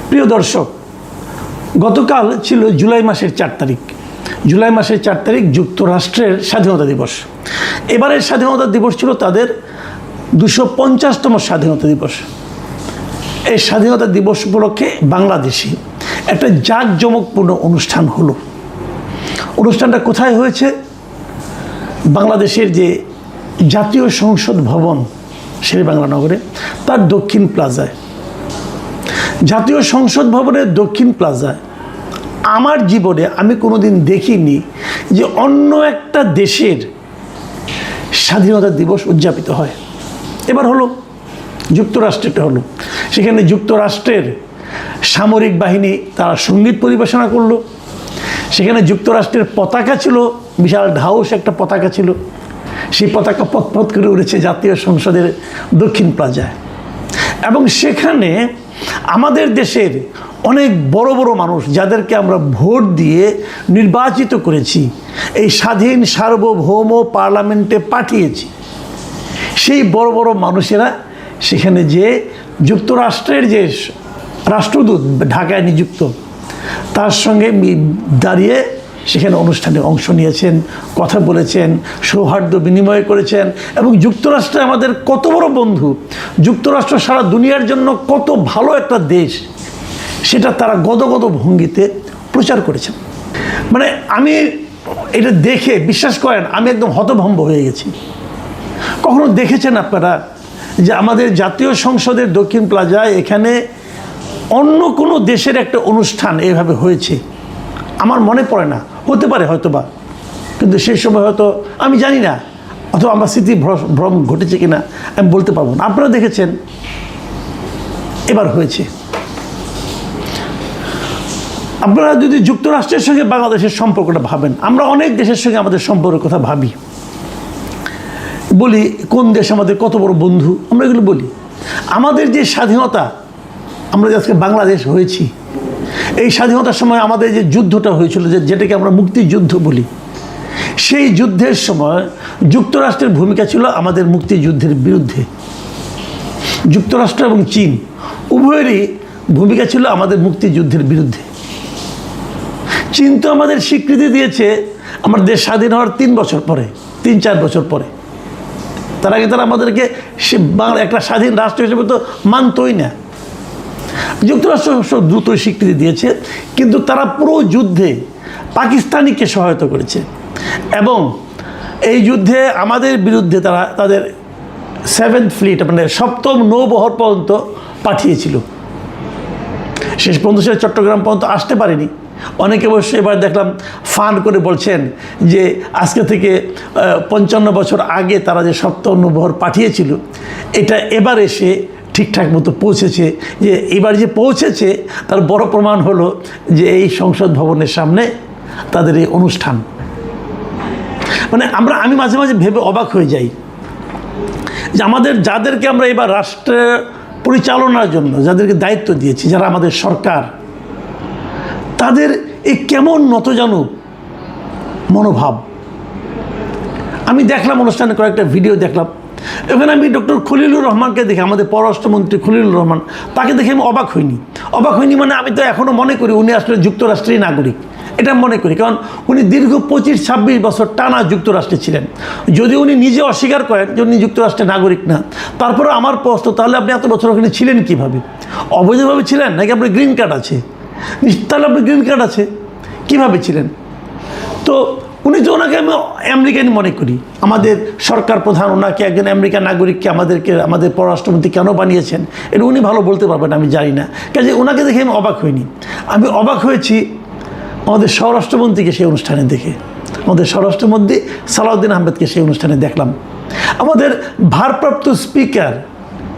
প্রিয় দর্শক, গতকাল ছিল জুলাই মাসের 4 তারিখ। জুলাই মাসের 4 তারিখ যুক্তরাষ্ট্রের স্বাধীনতা দিবস। এবারের স্বাধীনতা দিবস ছিল তাদের 250তম স্বাধীনতা দিবস। এই স্বাধীনতা দিবস উপলক্ষে বাংলাদেশে একটা জাঁকজমকপূর্ণ অনুষ্ঠান হলো। অনুষ্ঠানটা কোথায় হয়েছে? বাংলাদেশের যে জাতীয় সংসদ ভবন শেরেবাংলা নগরে, তার দক্ষিণ প্লাজায়, জাতীয় সংসদ ভবনের দক্ষিণ প্লাজায় আমার জীবনে আমি কোনোদিন দেখিনি যে অন্য একটা দেশের স্বাধীনতা দিবস উদযাপিত হয়। এবার হলো যুক্তরাষ্ট্রেটা হলো, সেখানে যুক্তরাষ্ট্রের সামরিক বাহিনী তারা সঙ্গীত পরিবেশনা করলো। সেখানে যুক্তরাষ্ট্রের পতাকা ছিল, বিশাল ঢাউস একটা পতাকা ছিল, সেই পতাকা পথ করে উড়েছে জাতীয় সংসদের দক্ষিণ প্লাজায়। এবং সেখানে আমাদের দেশের অনেক বড় বড় মানুষ, যাদেরকে আমরা ভোট দিয়ে নির্বাচিত করেছি, এই স্বাধীন সার্বভৌম পার্লামেন্টে পাঠিয়েছি, সেই বড় বড় মানুষেরা সেখানে যে যুক্তরাষ্ট্রের যে রাষ্ট্রদূত ঢাকায় নিযুক্ত, তার সঙ্গে দাঁড়িয়ে সেখানে অনুষ্ঠানে অংশ নিয়েছেন, কথা বলেছেন, সৌহার্দ্য বিনিময় করেছেন। এবং যুক্তরাষ্ট্রে আমাদের কত বড় বন্ধু, যুক্তরাষ্ট্র সারা দুনিয়ার জন্য কত ভালো একটা দেশ, সেটা তারা গদগদ ভঙ্গিতে প্রচার করেছেন। মানে আমি এটা দেখে, বিশ্বাস করেন, আমি একদম হতভম্ব হয়ে গেছি। কখনো দেখেছেন আপনারা যে আমাদের জাতীয় সংসদের দক্ষিণ প্লাজায় এখানে অন্য কোনো দেশের একটা অনুষ্ঠান এভাবে হয়েছে? আমার মনে পড়ে না, হতে পারে হয়তোবা, কিন্তু সেই সময় হয়তো আমি জানি না, অথবা আমার স্মৃতি ভ্রম ঘটেছে কিনা আমি বলতে পারবো না। আপনারা দেখেছেন, এবার হয়েছে। আপনারা যদি যুক্তরাষ্ট্রের সঙ্গে বাংলাদেশের সম্পর্কটা ভাবেন, আমরা অনেক দেশের সঙ্গে আমাদের সম্পর্কের কথা ভাবি, বলি কোন দেশ আমাদের কত বড় বন্ধু, আমরা এগুলো বলি। আমাদের যে স্বাধীনতা, আমরা যে আজকে বাংলাদেশ হয়েছি, এই স্বাধীনতার সময় আমাদের যে যুদ্ধটা হয়েছিল, যেটাকে আমরা মুক্তিযুদ্ধ বলি, সেই যুদ্ধের সময় যুক্তরাষ্ট্রের ভূমিকা ছিল আমাদের মুক্তিযুদ্ধের বিরুদ্ধে। যুক্তরাষ্ট্র এবং চীন উভয়েরই ভূমিকা ছিল আমাদের মুক্তিযুদ্ধের বিরুদ্ধে। চীন তো আমাদের স্বীকৃতি দিয়েছে আমার দেশ স্বাধীন হওয়ার 3-4 বছর পরে। তার আগে তারা আমাদেরকে বাংলা একটা স্বাধীন রাষ্ট্র হিসেবে তো মানতই না। যুক্তরাষ্ট্র দ্রুতই স্বীকৃতি দিয়েছে, কিন্তু তারা পুরো যুদ্ধে পাকিস্তানিকে সহায়তা করেছে এবং এই যুদ্ধে আমাদের বিরুদ্ধে তারা তাদের 7th ফ্লিট, মানে 7ম নৌবহর পর্যন্ত পাঠিয়েছিল। শেষ পর্যন্ত সে চট্টগ্রাম পর্যন্ত আসতে পারেনি। অনেকে অবশ্য এবার দেখলাম ফান করে বলছেন যে আজকে থেকে 55 বছর আগে তারা যে 7ম নৌবহর পাঠিয়েছিল, এটা এবার এসে ঠিকঠাক মতো পৌঁছেছে। যে এবার যে পৌঁছেছে তার বড় প্রমাণ হলো যে এই সংসদ ভবনের সামনে তাদের এই অনুষ্ঠান। মানে আমি মাঝে মাঝে ভেবে অবাক হয়ে যাই যে আমাদের যাদেরকে আমরা এবার রাষ্ট্র পরিচালনার জন্য যাদেরকে দায়িত্ব দিয়েছি, যারা আমাদের সরকার, তাদের এই কেমন নতজানু মনোভাব। আমি দেখলাম অনুষ্ঠানে কয়েকটা ভিডিও দেখলাম, এখানে আমি ডক্টর খলিলুর রহমানকে দেখে, আমাদের পররাষ্ট্রমন্ত্রী খলিলুর রহমান, তাকে দেখে আমি অবাক হইনি। মানে আমি তো এখনও মনে করি উনি আসলে যুক্তরাষ্ট্রের নাগরিক, এটা মনে করি। কারণ উনি দীর্ঘ 25-26 বছর টানা যুক্তরাষ্ট্রে ছিলেন। যদি উনি নিজে অস্বীকার করেন যে উনি যুক্তরাষ্ট্রের নাগরিক না, তারপরে আমার প্রশ্ন, তাহলে আপনি এত বছর ওখানে ছিলেন কীভাবে? অবৈধভাবে ছিলেন নাকি আপনার গ্রিন কার্ড আছে? তাহলে আপনার গ্রিন কার্ড আছে, কীভাবে ছিলেন? তো উনি তো, ওনাকে আমি আমেরিকানই মনে করি। আমাদের সরকার প্রধান ওনাকে একজন আমেরিকান নাগরিককে আমাদের পররাষ্ট্রমন্ত্রী কেন বানিয়েছেন, এটা উনি ভালো বলতে পারবেন, আমি জানি না। কাজে ওনাকে দেখে আমি অবাক হইনি। আমি অবাক হয়েছি আমাদের স্বরাষ্ট্রমন্ত্রীকে সেই অনুষ্ঠানে দেখে, আমাদের স্বরাষ্ট্রমন্ত্রী সালাউদ্দিন আহমেদকে সেই অনুষ্ঠানে দেখলাম। আমাদের ভারপ্রাপ্ত স্পিকার,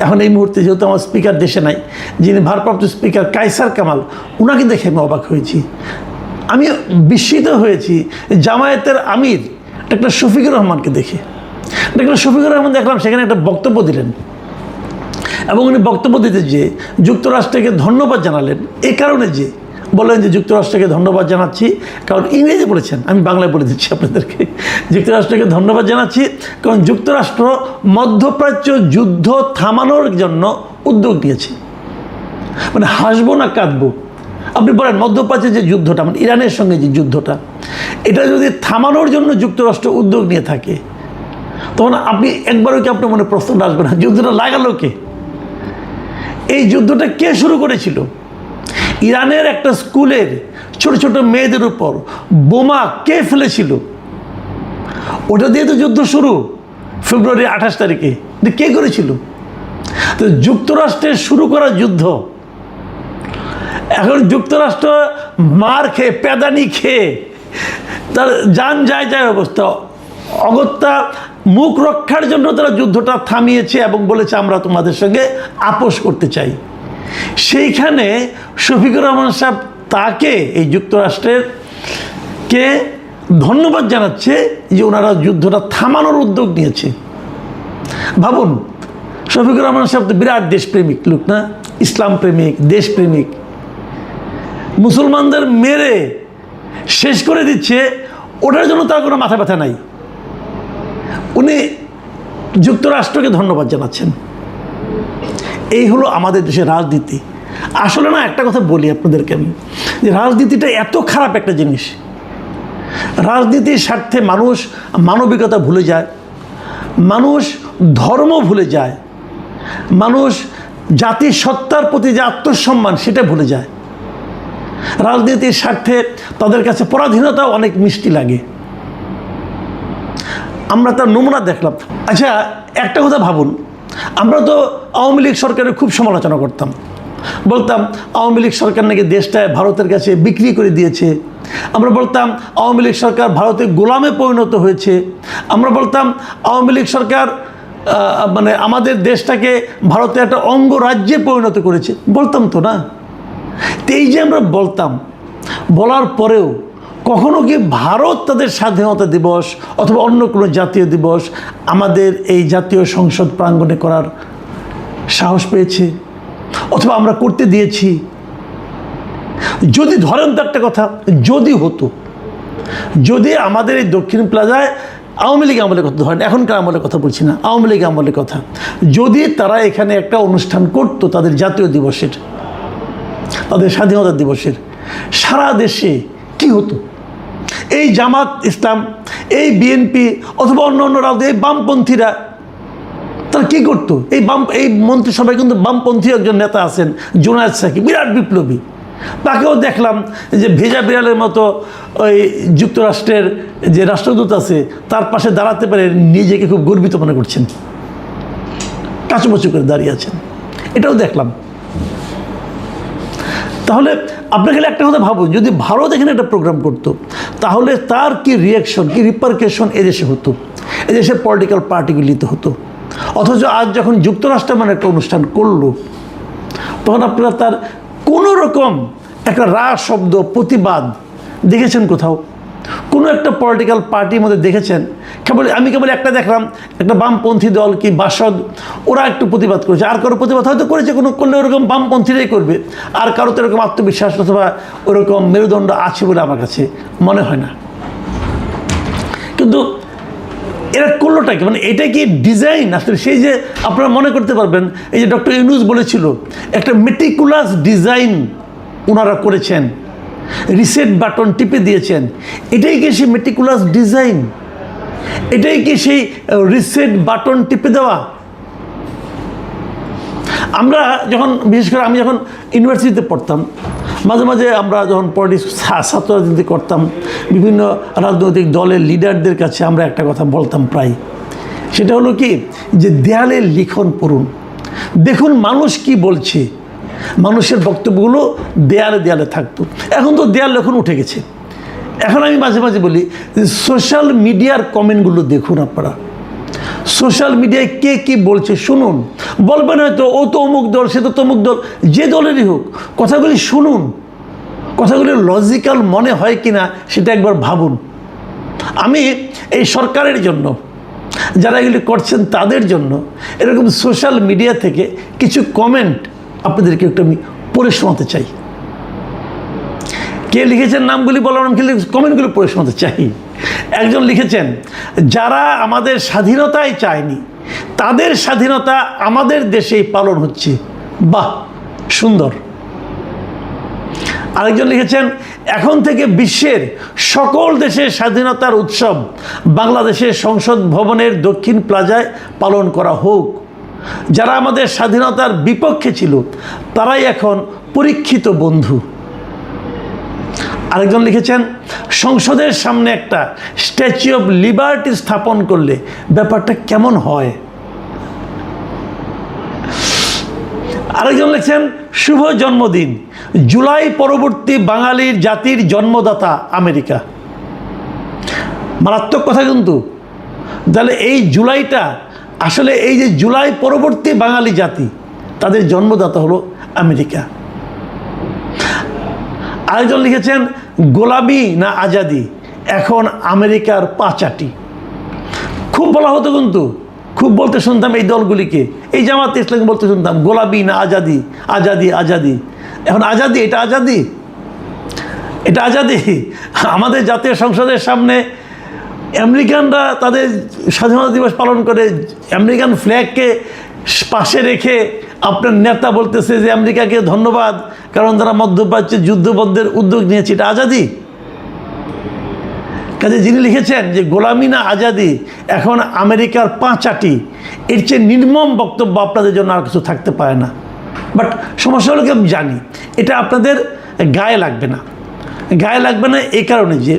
এখন এই মুহূর্তে যেহেতু আমার স্পিকার দেশে নাই, যিনি ভারপ্রাপ্ত স্পিকার কায়সার কামাল, ওনাকে দেখে আমি অবাক হয়েছি। আমি বিস্মিত হয়েছি জামায়াতের আমির ডক্টর শফিকুর রহমানকে দেখে। ডক্টর শফিকুর রহমান দেখলাম সেখানে একটা বক্তব্য দিলেন, এবং উনি বক্তব্য দিতে যে যুক্তরাষ্ট্রকে ধন্যবাদ জানালেন এই কারণে যে বললেন যে যুক্তরাষ্ট্রকে ধন্যবাদ জানাচ্ছি, কারণ ইংরেজি বলেছেন, আমি বাংলায় বলে দিচ্ছি আপনাদেরকে। যুক্তরাষ্ট্রকে ধন্যবাদ জানাচ্ছি কারণ যুক্তরাষ্ট্র মধ্যপ্রাচ্য যুদ্ধ থামানোর জন্য উদ্যোগ নিয়েছে। মানে হাসবো না কাঁদবো। আপনি বলেন মধ্যপ্রাচ্যের যে যুদ্ধটা, মানে ইরানের সঙ্গে যে যুদ্ধটা, এটা যদি থামানোর জন্য যুক্তরাষ্ট্র উদ্যোগ নিয়ে থাকে, তখন আপনি একবারও কি আপনার মনে প্রশ্ন আসবে না যুদ্ধটা লাগালো কে? এই যুদ্ধটা কে শুরু করেছিল? ইরানের একটা স্কুলের ছোট ছোট মেয়েদের উপর বোমা কে ফেলেছিল? ওটা দিয়ে তো যুদ্ধ শুরু, ফেব্রুয়ারি 28 তারিখে। কে করেছিল? তো যুক্তরাষ্ট্রের শুরু করা যুদ্ধ এখন যুক্তরাষ্ট্র মার খেয়ে, প্যাদানি খেয়ে, তার যান যায় অবস্থা, অগত্যা মুখ রক্ষার জন্য তারা যুদ্ধটা থামিয়েছে এবং বলেছে আমরা তোমাদের সঙ্গে আপোষ করতে চাই। সেইখানে শফিকুর রহমান সাহেব তাকে, এই যুক্তরাষ্ট্রের কে ধন্যবাদ জানাচ্ছে যে ওনারা যুদ্ধটা থামানোর উদ্যোগ নিয়েছে। ভাবুন, শফিকুর রহমান সাহেব তো বিরাট দেশপ্রেমিক লোক না, ইসলাম প্রেমিক, দেশপ্রেমিক। মুসলমানদের মেরে শেষ করে দিচ্ছে, ওটার জন্য তার কোনো মাথা ব্যথা নাই। উনি যুক্তরাষ্ট্রকে ধন্যবাদ জানাচ্ছেন। এই হলো আমাদের দেশের রাজনীতি। আসলে না, একটা কথা বলি আপনাদেরকে আমি, যে রাজনীতিটা এত খারাপ একটা জিনিস। রাজনীতির স্বার্থে মানুষ মানবিকতা ভুলে যায়, মানুষ ধর্ম ভুলে যায়, মানুষ জাতির সত্তার প্রতি যে আত্মসম্মান সেটা ভুলে যায়। রাজনীতির স্বার্থে তাদের কাছে পরাধীনতাও অনেক মিষ্টি লাগে। আমরা তার নমুনা দেখলাম। আচ্ছা, একটা কথা ভাবুন, আমরা তো আওয়ামী লীগ সরকারের খুব সমালোচনা করতাম, বলতাম আওয়ামী লীগ সরকার নাকি দেশটায় ভারতের কাছে বিক্রি করে দিয়েছে। আমরা বলতাম আওয়ামী লীগ সরকার ভারতের গোলামে পরিণত হয়েছে। আমরা বলতাম আওয়ামী লীগ সরকার মানে আমাদের দেশটাকে ভারতের একটা অঙ্গরাজ্যে পরিণত করেছে। বলতাম তো না? তো এই যে আমরা বলতাম, বলার পরেও কখনো কি ভারত তাদের স্বাধীনতা দিবস অথবা অন্য কোনো জাতীয় দিবস আমাদের এই জাতীয় সংসদ প্রাঙ্গণে করার সাহস পেয়েছে অথবা আমরা করতে দিয়েছি? যদি ধরেন তো একটা কথা, যদি হতো, যদি আমাদের এই দক্ষিণ প্লাজায় আওয়ামী লীগ আমলের কথা ধরেন, এখনকার আমলের কথা বলছি না, আওয়ামী লীগ আমলের কথা, যদি তারা এখানে একটা অনুষ্ঠান করতো তাদের জাতীয় দিবসের, তাদের স্বাধীনতা দিবসের, সারা দেশে কি হতো? এই জামাত ইসলাম, এই বিএনপি অথবা অন্য অন্য রাজনীতি, এই বামপন্থীরা তারা কী করতো? এই মন্ত্রিসভায় কিন্তু বামপন্থী একজন নেতা আছেন, জোনায়েদ সাকি, বিরাট বিপ্লবী। তাকেও দেখলাম যে ভেজা বিড়ালের মতো ওই যুক্তরাষ্ট্রের যে রাষ্ট্রদূত আছে তার পাশে দাঁড়াতে পারে নিজেকে খুব গর্বিত মনে করছেন, কাচুমাচু করে দাঁড়িয়ে আছেন। এটাও দেখলাম। তাহলে আপনি খালি একটা কথা ভাবুন, যদি ভারত এখানে একটা প্রোগ্রাম করতো তাহলে তার কি রিয়াকশন, কি রিপারকেশন এদেশে হতো, এদেশের পলিটিক্যাল পার্টিগুলিতে হতো। অথচ আজ যখন যুক্তরাষ্ট্র মানে একটা অনুষ্ঠান করলো, তখন আপনারা তার কোনো রকম একটা শব্দ প্রতিবাদ দেখেছেন কোথাও? কোনো একটা পলিটিক্যাল পার্টির মধ্যে দেখেছেন? আমি কেবল একটা দেখলাম, একটা বামপন্থী দল কি বাসদ, ওরা একটু প্রতিবাদ করেছে। আর কারো প্রতিবাদ হয়তো করেছে, কোনো করলে ওরকম বামপন্থীরাই করবে। আর কারো তো এরকম আত্মবিশ্বাস অথবা ওরকম মেরুদণ্ড আছে বলে আমার কাছে মনে হয় না। কিন্তু এরা করলোটা কি, মানে এটা কি ডিজাইন? আসলে সেই যে আপনারা মনে করতে পারবেন, এই যে ডক্টর ইউনূস বলেছিল একটা মেটিকুলাস ডিজাইন ওনারা করেছেন, রিসেট বাটন টিপে দিয়েছেন। এটাই কি সেই মেটিকুলাস ডিজাইন? এটাই কি সেই রিসেট বাটন টিপে দেওয়া? আমরা যখন, বিশেষ করে আমি যখন ইউনিভার্সিটিতে পড়তাম, মাঝে মাঝে আমরা যখন ছাত্র রাজনীতি করতাম, বিভিন্ন রাজনৈতিক দলের লিডারদের কাছে আমরা একটা কথা বলতাম প্রায়, সেটা হলো কি, যে দেয়ালের লিখন পড়ুন, দেখুন মানুষ কি বলছে। মানুষের বক্তব্যগুলো দেয়ালে দেয়ালে থাকতো। এখন তো দেয়াল লেখন উঠে গেছে। এখন আমি মাঝে মাঝে বলি যে সোশ্যাল মিডিয়ার কমেন্টগুলো দেখুন আপনারা, সোশ্যাল মিডিয়ায় কে কী বলছে শুনুন। বলবেন হয়তো ও তো অমুক দল, সে তো তমুক দল, যে দলেরই হোক, কথাগুলি শুনুন, কথাগুলি লজিক্যাল মনে হয় কি না সেটা একবার ভাবুন। আমি এই সরকারের জন্য, যারা এগুলি করছেন তাদের জন্য এরকম সোশ্যাল মিডিয়া থেকে কিছু কমেন্ট আপনাদেরকে একটু আমি পড়ে শোনাতে চাই। কে লিখেছেন নামগুলি বলার কমেন্টগুলি পড়ে শোনাতে চাই। একজন লিখেছেন, যারা আমাদের স্বাধীনতাই চায়নি তাদের স্বাধীনতা আমাদের দেশেই পালন হচ্ছে। বাহ, সুন্দর। আরেকজন লিখেছেন, এখন থেকে বিশ্বের সকল দেশের স্বাধীনতার উৎসব বাংলাদেশের সংসদ ভবনের দক্ষিণ প্লাজায় পালন করা হোক। যারা আমাদের স্বাধীনতার বিপক্ষে ছিল তারাই এখন পরীক্ষিত বন্ধু। আরেকজন লিখেছেন, সংসদের সামনে একটা স্ট্যাচু অফ লিবার্টি স্থাপন করলে ব্যাপারটা কেমন হয়। আরেকজন লিখছেন, শুভ জন্মদিন, জুলাই পরবর্তী বাঙালির জাতির জন্মদাতা আমেরিকা। মারাত্মক কথা কিন্তু। তাহলে এই জুলাইটা আসলে এই যে জুলাই পরবর্তী বাঙালি জাতি, তাদের জন্মদাতা হলো আমেরিকা। আরেকজন লিখেছেন, গোলামি না আজাদি, এখন আমেরিকার পাচাটি। খুব বলা হতো কিন্তু, খুব বলতে শুনতাম এই দলগুলিকে, এই জামাত ইসলাম বলতে শুনতাম গোলামি না আজাদি, আজাদি আজাদি। এখন আজাদি, এটা আজাদি, এটা আজাদি। আমাদের জাতীয় সংসদের সামনে আমেরিকানরা তাদের স্বাধীনতা দিবস পালন করে, আমেরিকান ফ্ল্যাগকে পাশে রেখে আপনার নেতা বলতেছে যে আমেরিকাকে ধন্যবাদ, কারণ তারা মধ্যপ্রাচ্যে যুদ্ধবন্ধের উদ্যোগ নিয়েছে। এটা আজাদি? কাজে যিনি লিখেছেন যে গোলামি না আজাদি, এখন আমেরিকার পাঁচাটি, এর চেয়ে নির্মম বক্তব্য আপনাদের জন্য আর কিছু থাকতে পারে না। বাট সমস্যা হলো কি, আমি জানি এটা আপনাদের গায়ে লাগবে না। গায়ে লাগবে না এই কারণে যে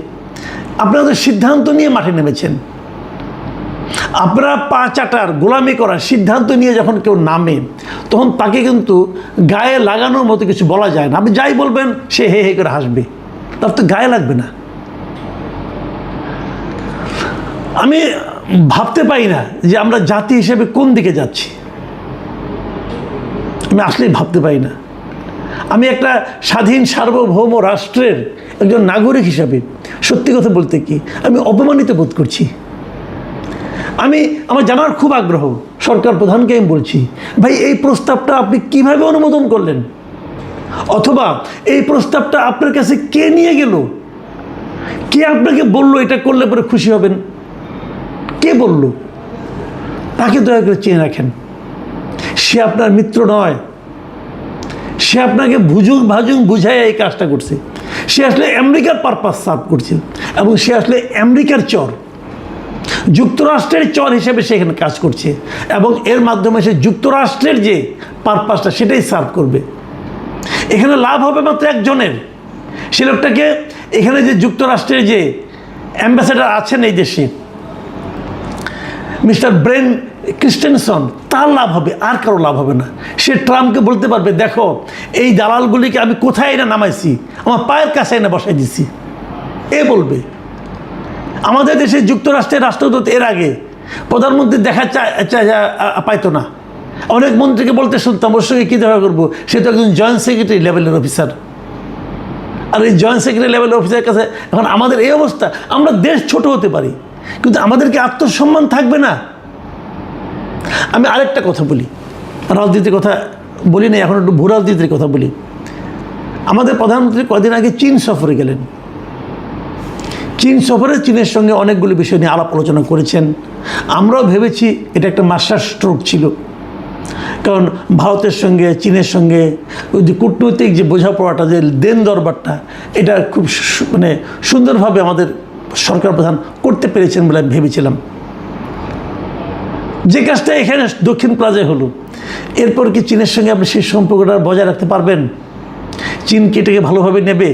আপনাদের সিদ্ধান্ত নিয়ে মাঠে নেমেছেন। আপনারা পা চাটার, গোলামি করার সিদ্ধান্ত নিয়ে যখন কেউ নামে, তখন তাকে কিন্তু গায়ে লাগানোর মতো কিছু বলা যায় না। আপনি যাই বলবেন সে হে হে করে হাসবে, তার তো গায়ে লাগবে না। আমি ভাবতে পারি না যে আমরা জাতি হিসেবে কোন দিকে যাচ্ছি, আমি আসলেই ভাবতে পারি না। আমি একটা স্বাধীন সার্বভৌম রাষ্ট্রের একজন নাগরিক হিসাবে সত্যি কথা বলতে কি আমি অপমানিত বোধ করছি। আমার জানার খুব আগ্রহ, সরকার প্রধানকে আমি বলছি, ভাই এই প্রস্তাবটা আপনি কিভাবে অনুমোদন করলেন, অথবা এই প্রস্তাবটা আপনার কাছে কে নিয়ে গেল, কে আপনাকে বলল এটা করলে পরে খুশি হবেন, কে বলল, তাকে দয়া করে চেয়ে রাখেন। সে আপনার মিত্র নয়, সে আপনাকে ভাজুং বুঝায় এই কাজটা করছে। সে আসলে আমেরিকার পারপাস সার্ভ করছে, এবং সে আসলে আমেরিকার চর, যুক্তরাষ্ট্রের চর হিসেবে সে এখানে কাজ করছে, এবং এর মাধ্যমে সে যুক্তরাষ্ট্রের যে পারপাসটা সেটাই সার্ভ করবে। এখানে লাভ হবে মাত্র একজনের, সে লোকটাকে এখানে যে যুক্তরাষ্ট্রের যে অ্যাম্বাসেডার আছেন এই দেশে, মিস্টার ব্রেন ক্রিস্টেনসন, তার লাভ হবে, আর কারো লাভ হবে না। সে ট্রাম্পকে বলতে পারবে, দেখো এই দালালগুলিকে আমি কোথায় না নামাইছি, আমার পায়ের কাছে না বসাই দিছি। এ বলবে। আমাদের দেশে যুক্তরাষ্ট্রের রাষ্ট্রদূত এর আগে প্রধানমন্ত্রী দেখা পাইতো না। অনেক মন্ত্রীকে বলতে শুনতাম, ওর সঙ্গে কী দেখা করবো, সে তো একজন জয়েন্ট সেক্রেটারি লেভেলের অফিসার। আর এই জয়েন্ট সেক্রেটারি লেভেলের অফিসারের কাছে এখন আমাদের এই অবস্থা। আমরা দেশ ছোট হতে পারি, কিন্তু আমাদেরকে আত্মসম্মান থাকবে না। আমি আরেকটা কথা বলি, রাজনীতির কথা বলি না, এখন একটু ভূ রাজনীতির কথা বলি। আমাদের প্রধানমন্ত্রী কদিন আগে চীন সফরে গেলেন। চীন সফরে চীনের সঙ্গে অনেকগুলো বিষয় নিয়ে আলাপ আলোচনা করেছেন। আমরাও ভেবেছি এটা একটা মাস্টার স্ট্রোক ছিল, কারণ ভারতের সঙ্গে চীনের সঙ্গে ওই যে কূটনৈতিক যে বোঝাপড়াটা, যে দেন দরবারটা, এটা খুব সুন্দরভাবে আমাদের সরকার প্রধান করতে পেরেছেন বলে আমি ভেবেছিলাম। যে কাজটা এখানে দক্ষিণ প্লাজায় হলো, এরপর কি চীনের সঙ্গে আপনি সেই সম্পর্কটা বজায় রাখতে পারবেন? চীন কি এটাকে ভালোভাবে নেবে?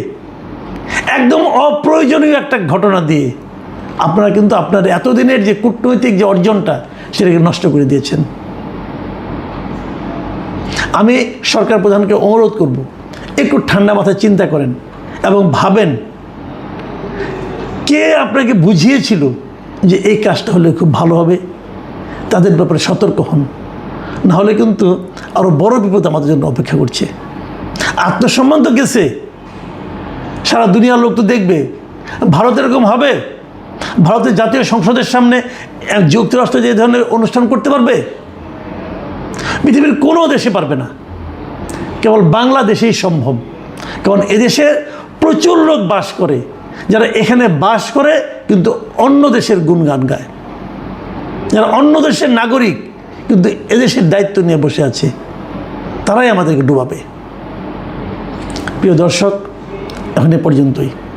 একদম অপ্রয়োজনীয় একটা ঘটনা দিয়ে আপনারা কিন্তু আপনার এতদিনের যে কূটনৈতিক যে অর্জনটা সেটাকে নষ্ট করে দিয়েছেন। আমি সরকার প্রধানকে অনুরোধ করব, একটু ঠান্ডা মাথায় চিন্তা করেন এবং ভাবেন কে আপনাকে বুঝিয়েছিল যে এই কাজটা হলে খুব ভালো হবে। তাদের ব্যাপারে সতর্ক হন, নাহলে কিন্তু আরও বড় বিপদ আমাদের জন্য অপেক্ষা করছে। আত্মসম্মান তো গেছে, সারা দুনিয়ার লোক তো দেখবে। ভারত এরকম হবে? ভারতের জাতীয় সংসদের সামনে যুক্তরাষ্ট্র যে ধরনের অনুষ্ঠান করতে পারবে? পৃথিবীর কোনো দেশে পারবে না, কেবল বাংলাদেশেই সম্ভব। কারণ এদেশে প্রচুর লোক বাস করে, যারা এখানে বাস করে কিন্তু অন্য দেশের গুণগান গায়, যারা অন্য দেশের নাগরিক কিন্তু এদেশের দায়িত্ব নিয়ে বসে আছে, তারাই আমাদেরকে ডুবাবে। প্রিয় দর্শক, এখন এ পর্যন্তই।